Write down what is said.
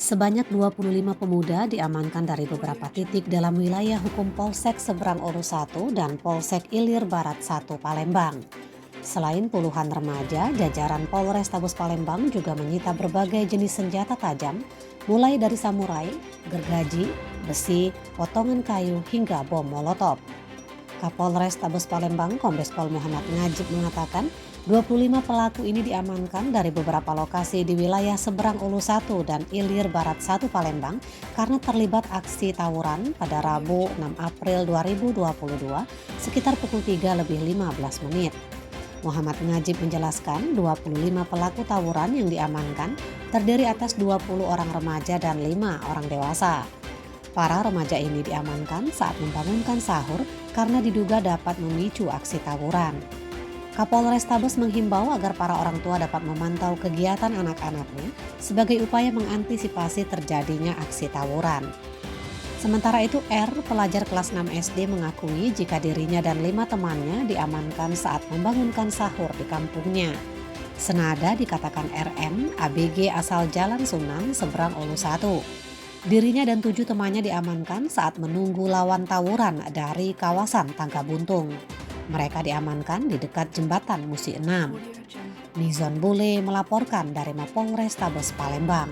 Sebanyak 25 pemuda diamankan dari beberapa titik dalam wilayah hukum Polsek Seberang Ulu 1 dan Polsek Ilir Barat 1 Palembang. Selain puluhan remaja, jajaran Polrestabes Palembang juga menyita berbagai jenis senjata tajam, mulai dari samurai, gergaji, besi, potongan kayu, hingga bom molotov. Kapolres Tabes Palembang Kombes Pol Muhammad Najib mengatakan 25 pelaku ini diamankan dari beberapa lokasi di wilayah Seberang Ulu 1 dan Ilir Barat 1 Palembang karena terlibat aksi tawuran pada Rabu 6 April 2022 sekitar pukul 3:15 menit. Muhammad Najib menjelaskan 25 pelaku tawuran yang diamankan terdiri atas 20 orang remaja dan 5 orang dewasa. Para remaja ini diamankan saat membangunkan sahur karena diduga dapat memicu aksi tawuran. Kapolres Tabes menghimbau agar para orang tua dapat memantau kegiatan anak-anaknya sebagai upaya mengantisipasi terjadinya aksi tawuran. Sementara itu R, pelajar kelas 6 SD mengakui jika dirinya dan 5 temannya diamankan saat membangunkan sahur di kampungnya. Senada dikatakan RM, ABG asal Jalan Sunan, Seberang Ulu 1. Dirinya dan 7 temannya diamankan saat menunggu lawan tawuran dari kawasan Tangga Buntung. Mereka diamankan di dekat jembatan Musi 6. Nizon Bule melaporkan dari Mapolres Tabes Palembang.